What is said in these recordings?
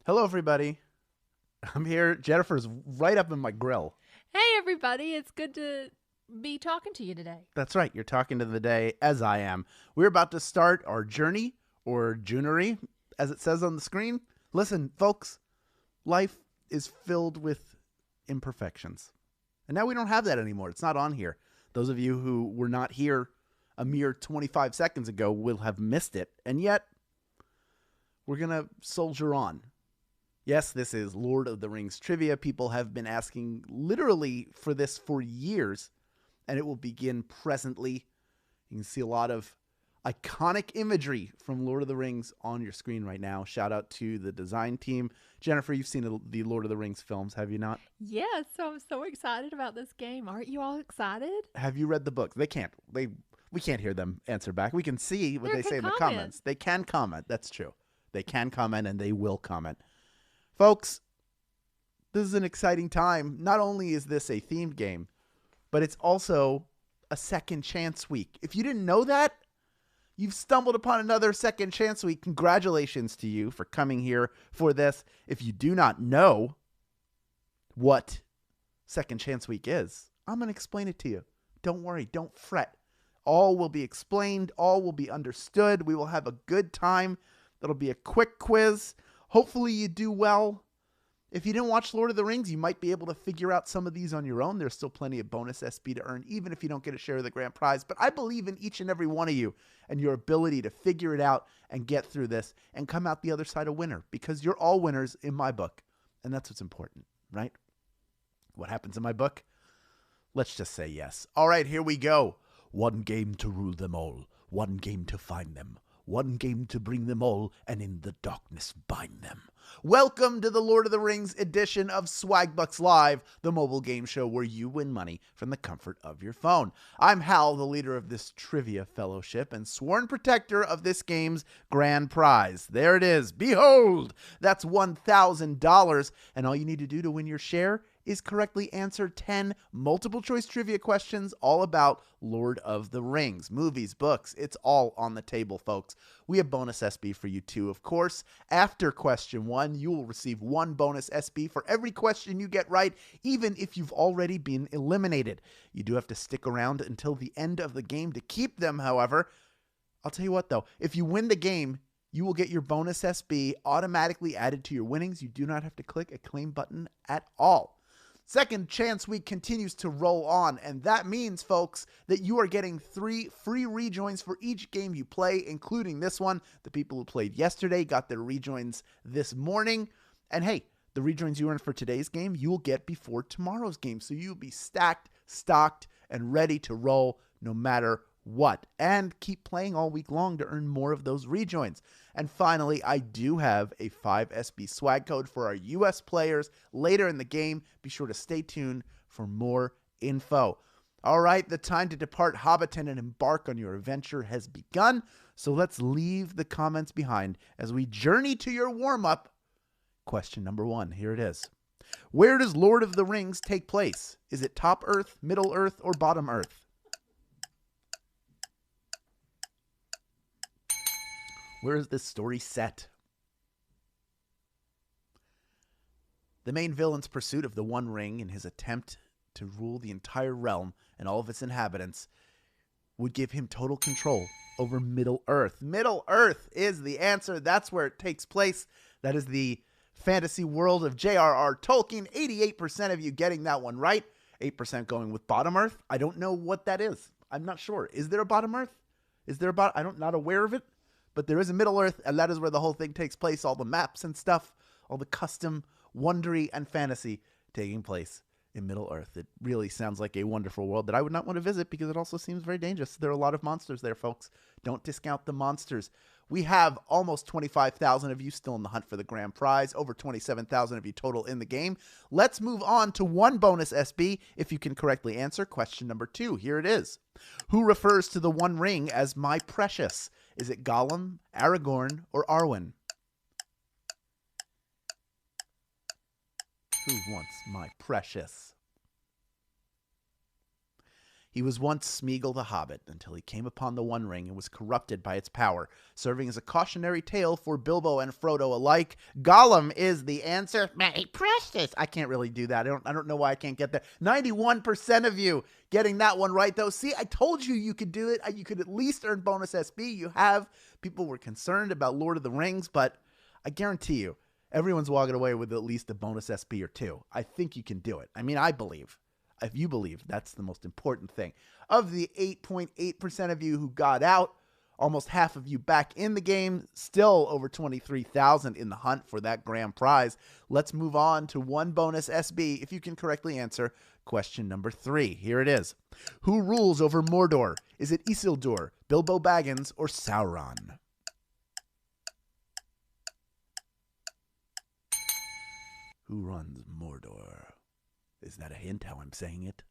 Hello, everybody. I'm here. Jennifer's right up in my grill. Hey, everybody. It's good to be talking to you today. That's right. You're talking to the day as I am. We're about to start our journey or junery, as it says on the screen. Listen, folks, life is filled with imperfections. And now we don't have that anymore. It's not on here. Those of you who were not here a mere 25 seconds ago will have missed it. And yet, we're going to soldier on. Yes, this is Lord of the Rings trivia. People have been asking literally for this for years, and it will begin presently. You can see a lot of iconic imagery from Lord of the Rings on your screen right now. Shout out to the design team. Jennifer, you've seen the Lord of the Rings films, have you not? Yes, so I'm so excited about this game. Aren't you all excited? Have you read the books? They can't. We can't hear them answer back. We can see what There they can say in the comment. comments. They can comment. That's true. They can comment and they will comment. Folks, this is an exciting time. Not only is this a themed game, but it's also a second chance week. If you didn't know that, you've stumbled upon another second chance week. Congratulations to you for coming here for this. If you do not know what second chance week is, I'm going to explain it to you. Don't worry, don't fret. All will be explained, all will be understood. We will have a good time. That'll be a quick quiz. Hopefully you do well. If you didn't watch Lord of the Rings, you might be able to figure out some of these on your own. There's still plenty of bonus SB to earn, even if you don't get a share of the grand prize. But I believe in each and every one of you and your ability to figure it out and get through this and come out the other side a winner, because you're all winners in my book. And that's what's important, right? What happens in my book? Let's just say yes. All right, here we go. One game to rule them all. One game to find them. One game to bring them all, and in the darkness bind them. Welcome to the Lord of the Rings edition of Swagbucks Live, the mobile game show where you win money from the comfort of your phone. I'm Hal, the leader of this trivia fellowship and sworn protector of this game's grand prize. There it is. Behold, that's $1,000, and all you need to do to win your share is correctly answer 10 multiple choice trivia questions all about Lord of the Rings. Movies, books, it's all on the table, folks. We have bonus SB for you too, of course. After question 1, you will receive 1 bonus SB for every question you get right, even if you've already been eliminated. You do have to stick around until the end of the game to keep them, however. I'll tell you what though, if you win the game, you will get your bonus SB automatically added to your winnings. You do not have to click a claim button at all. Second Chance Week continues to roll on, and that means, folks, that you are getting 3 free rejoins for each game you play, including this one. The people who played yesterday got their rejoins this morning. And hey, the rejoins you earn for today's game, you will get before tomorrow's game. So you'll be stacked, stocked, and ready to roll no matter what. And keep playing all week long to earn more of those rejoins. And finally, I do have a 5SB swag code for our US players later in the game. Be sure to stay tuned for more info. All right, the time to depart Hobbiton and embark on your adventure has begun. So let's leave the comments behind as we journey to your warm-up. Question number 1, here it is. Where does Lord of the Rings take place? Is it top Earth, middle Earth, or bottom Earth? Where is this story set? The main villain's pursuit of the One Ring and his attempt to rule the entire realm and all of its inhabitants would give him total control over Middle Earth. Middle Earth is the answer. That's where it takes place. That is the fantasy world of J.R.R. Tolkien. 88% of you getting that one right. 8% going with bottom Earth. I don't know what that is. I'm not sure. Is there a bottom Earth? Is there a bottom? I'm not aware of it. But there is a Middle Earth, and that is where the whole thing takes place. All the maps and stuff, all the custom wondery and fantasy taking place in Middle Earth. It really sounds like a wonderful world that I would not want to visit because it also seems very dangerous. There are a lot of monsters there, folks. Don't discount the monsters. We have almost 25,000 of you still in the hunt for the grand prize, over 27,000 of you total in the game. Let's move on to 1 bonus SB if you can correctly answer question number 2. Here it is. Who refers to the One Ring as my precious? Is it Gollum, Aragorn, or Arwen? Who wants my precious? He was once Smeagol the Hobbit until he came upon the One Ring and was corrupted by its power, serving as a cautionary tale for Bilbo and Frodo alike. Gollum is the answer. My precious. I can't really do that. I don't know why I can't get there. 91% of you getting that one right, though. See, I told you you could do it. You could at least earn bonus SB. You have. People were concerned about Lord of the Rings, but I guarantee you, everyone's walking away with at least a bonus SB or two. I think you can do it. I mean, I believe. If you believe, that's the most important thing. Of the 8.8% of you who got out, almost half of you back in the game, still over 23,000 in the hunt for that grand prize. Let's move on to one bonus SB if you can correctly answer question number 3. Here it is. Who rules over Mordor? Is it Isildur, Bilbo Baggins, or Sauron? Who runs Mordor? Is that a hint how I'm saying it?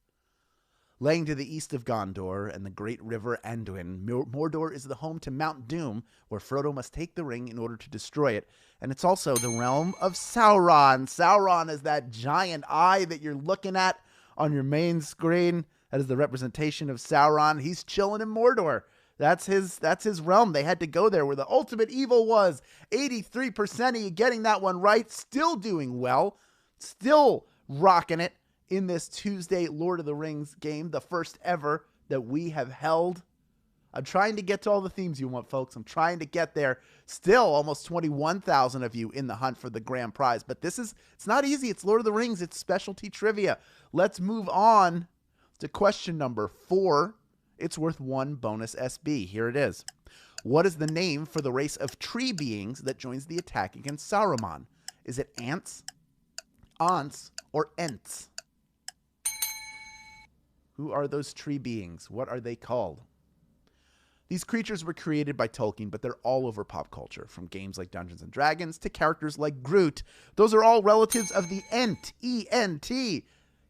Laying to the east of Gondor and the great river Anduin, Mordor is the home to Mount Doom, where Frodo must take the ring in order to destroy it. And it's also the realm of Sauron. Sauron is that giant eye that you're looking at on your main screen. That is the representation of Sauron. He's chilling in Mordor. That's his realm. They had to go there where the ultimate evil was. 83% of you getting that one right. Still doing well. Still rocking it in this Tuesday Lord of the Rings game, the first ever that we have held. I'm trying to get to all the themes you want, folks. I'm trying to get there. Still almost 21,000 of you in the hunt for the grand prize. But it's not easy. It's Lord of the Rings. It's specialty trivia. Let's move on to question number 4. It's worth one bonus SB. Here it is. What is the name for the race of tree beings that joins the attack against Saruman? Is it ants, aunts, or ents? Who are those tree beings? What are they called? These creatures were created by Tolkien, but they're all over pop culture, from games like Dungeons & Dragons to characters like Groot. Those are all relatives of the Ent, E-N-T,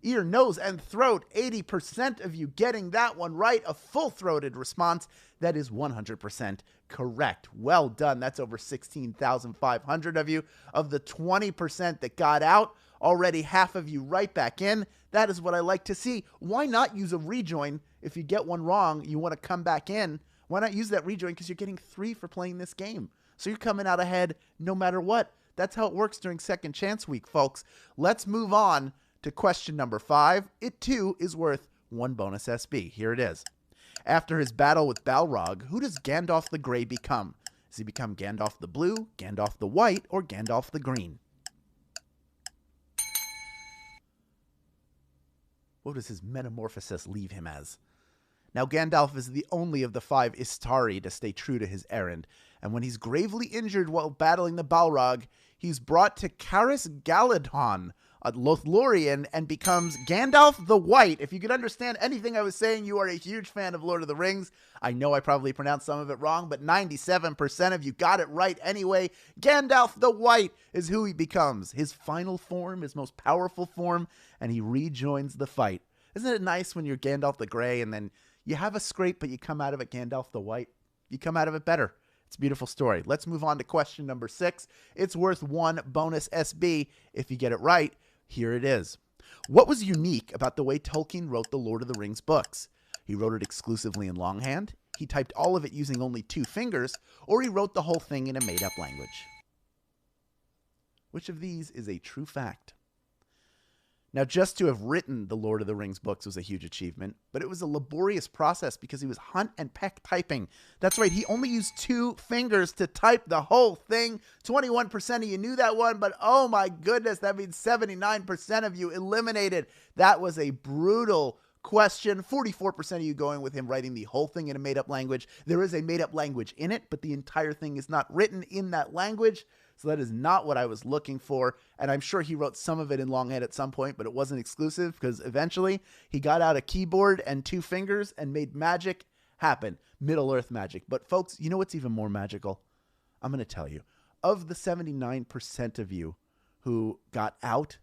ear, nose, and throat. 80% of you getting that one right, a full-throated response. That is 100% correct. Well done. That's over 16,500 of you. Of the 20% that got out, already half of you right back in. That is what I like to see. Why not use a rejoin? If you get one wrong, you want to come back in. Why not use that rejoin? Because you're getting 3 for playing this game. So you're coming out ahead no matter what. That's how it works during Second Chance Week, folks. Let's move on to question number 5. It, too, is worth one bonus SB. Here it is. After his battle with Balrog, who does Gandalf the Grey become? Does he become Gandalf the Blue, Gandalf the White, or Gandalf the Green? What does his metamorphosis leave him as? Now, Gandalf is the only of the 5 Istari to stay true to his errand, and when he's gravely injured while battling the Balrog, he's brought to Caris Galadhon, a Lothlorien, and becomes Gandalf the White. If you could understand anything I was saying, you are a huge fan of Lord of the Rings. I know I probably pronounced some of it wrong, but 97% of you got it right anyway. Gandalf the White is who he becomes. His final form, his most powerful form, and he rejoins the fight. Isn't it nice when you're Gandalf the Grey and then you have a scrape, but you come out of it Gandalf the White? You come out of it better. It's a beautiful story. Let's move on to question number 6. It's worth one bonus SB if you get it right. Here it is. What was unique about the way Tolkien wrote the Lord of the Rings books? He wrote it exclusively in longhand, he typed all of it using only 2 fingers, or he wrote the whole thing in a made-up language. Which of these is a true fact? Now, just to have written the Lord of the Rings books was a huge achievement, but it was a laborious process because he was hunt and peck typing. That's right, he only used 2 fingers to type the whole thing. 21% of you knew that one, but oh my goodness, that means 79% of you eliminated. That was a brutal question. 44% of you going with him writing the whole thing in a made-up language. There is a made-up language in it, but the entire thing is not written in that language. So that is not what I was looking for. And I'm sure he wrote some of it in longhand at some point, but it wasn't exclusive because eventually he got out a keyboard and 2 fingers and made magic happen. Middle-earth magic. But folks, you know what's even more magical? I'm going to tell you. Of the 79% of you who got out,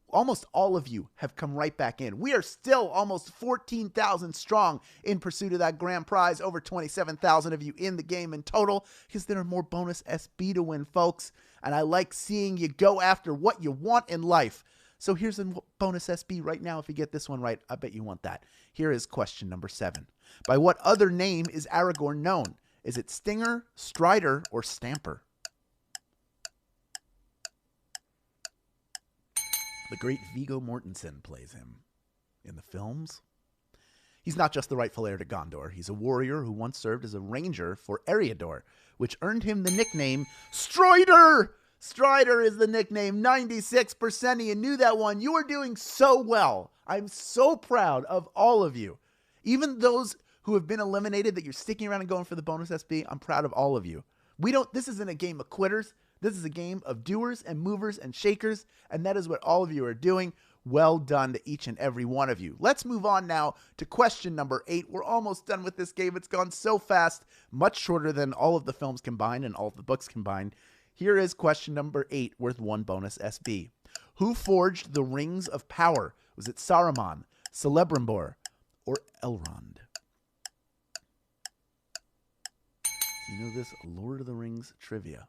almost all of you have come right back in. We are still almost 14,000 strong in pursuit of that grand prize. Over 27,000 of you in the game in total because there are more bonus SB to win, folks. And I like seeing you go after what you want in life. So here's a bonus SB right now. If you get this one right, I bet you want that. Here is question number 7. By what other name is Aragorn known? Is it Stinger, Strider, or Stamper? The great Viggo Mortensen plays him in the films. He's not just the rightful heir to Gondor. He's a warrior who once served as a ranger for Eriador, which earned him the nickname Strider. Strider is the nickname. 96% of you knew that one. You are doing so well. I'm so proud of all of you. Even those who have been eliminated that you're sticking around and going for the bonus SB, I'm proud of all of you. This isn't a game of quitters. This is a game of doers and movers and shakers, and that is what all of you are doing. Well done to each and every one of you. Let's move on now to question number 8. We're almost done with this game. It's gone so fast, much shorter than all of the films combined and all of the books combined. Here is question number 8, worth 1 bonus SB. Who forged the Rings of Power? Was it Saruman, Celebrimbor, or Elrond? Do you know this Lord of the Rings trivia?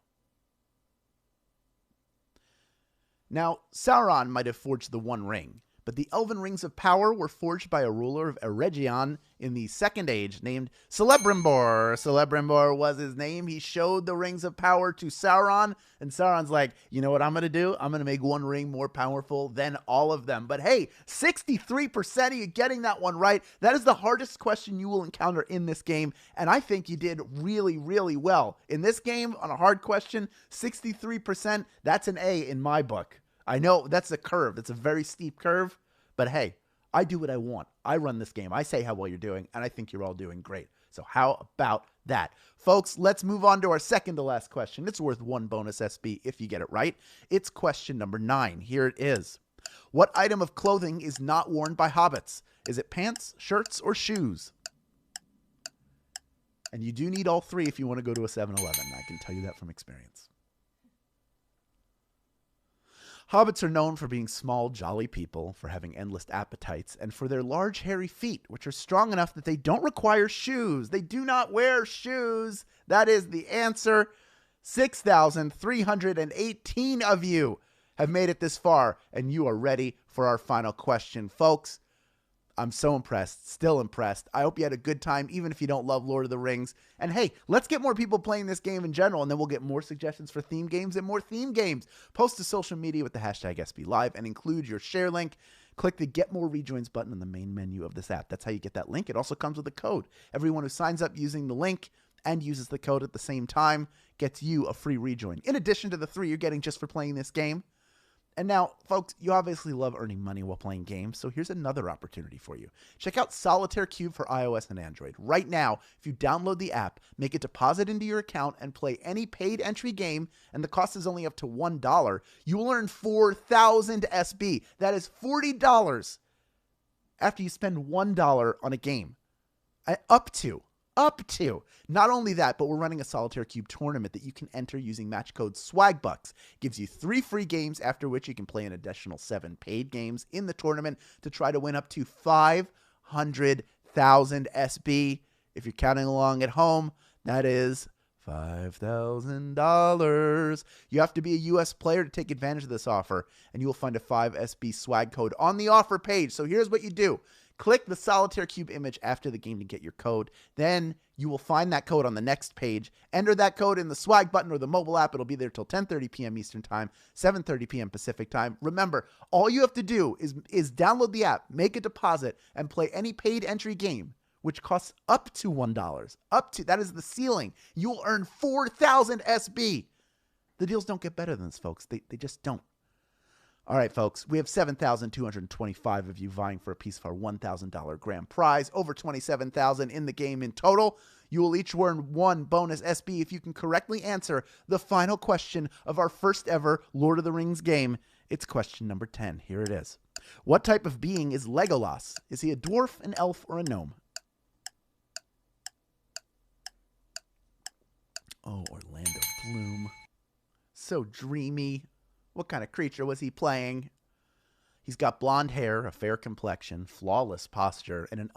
Now, Sauron might have forged the One Ring, but the Elven Rings of Power were forged by a ruler of Eregion in the Second Age named Celebrimbor. Celebrimbor was his name. He showed the Rings of Power to Sauron, and Sauron's like, you know what I'm going to do? I'm going to make one ring more powerful than all of them. But hey, 63% of you getting that one right. That is the hardest question you will encounter in this game, and I think you did really, really well. In this game, on a hard question, 63%, that's an A in my book. I know that's a curve. It's a very steep curve, but hey, I do what I want. I run this game. I say how well you're doing, and I think you're all doing great. So how about that? Folks, let's move on to our second to last question. It's worth 1 bonus SB if you get it right. It's question number 9. Here it is. What item of clothing is not worn by hobbits? Is it pants, shirts, or shoes? And you do need all 3 if you want to go to a 7-Eleven. I can tell you that from experience. Hobbits are known for being small, jolly people, for having endless appetites, and for their large, hairy feet, which are strong enough that they don't require shoes. They do not wear shoes. That is the answer. 6,318 of you have made it this far, and you are ready for our final question. Folks, I'm so impressed, still impressed. I hope you had a good time, even if you don't love Lord of the Rings. And hey, let's get more people playing this game in general, and then we'll get more suggestions for theme games and more theme games. Post to social media with the hashtag SBLive and include your share link. Click the Get More Rejoins button in the main menu of this app. That's how you get that link. It also comes with a code. Everyone who signs up using the link and uses the code at the same time gets you a free rejoin, in addition to the 3 you're getting just for playing this game. And now, folks, you obviously love earning money while playing games, so here's another opportunity for you. Check out Solitaire Cube for iOS and Android. Right now, if you download the app, make a deposit into your account, and play any paid entry game, and the cost is only up to $1, you will earn 4,000 SB. That is $40 after you spend $1 on a game. Up to. Not only that, but we're running a Solitaire Cube tournament that you can enter using match code SWAGBUCKS. It gives you 3 free games, after which you can play an additional 7 paid games in the tournament to try to win up to 500,000 SB. If you're counting along at home, that is $5,000. You have to be a U.S. player to take advantage of this offer, and you will find a 5SB swag code on the offer page. So here's what you do. Click the Solitaire Cube image after the game to get your code. Then you will find that code on the next page. Enter that code in the swag button or the mobile app. It'll be there till 10:30 p.m. Eastern Time, 7:30 p.m. Pacific Time. Remember, all you have to do is download the app, make a deposit, and play any paid entry game, which costs up to $1. That is the ceiling. You will earn 4,000 SB. The deals don't get better than this, folks. They just don't. All right, folks, we have 7,225 of you vying for a piece of our $1,000 grand prize, over 27,000 in the game in total. You will each earn 1 bonus SB if you can correctly answer the final question of our first ever Lord of the Rings game. It's question number 10. Here it is. What type of being is Legolas? Is he a dwarf, an elf, or a gnome? Oh, Orlando Bloom. So dreamy. What kind of creature was he playing? He's got blonde hair, a fair complexion, flawless posture, and an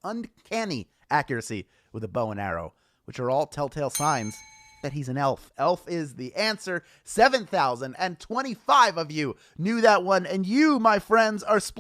uncanny accuracy with a bow and arrow, which are all telltale signs that he's an elf. Elf is the answer. 7,025 of you knew that one. And you, my friends, are splitting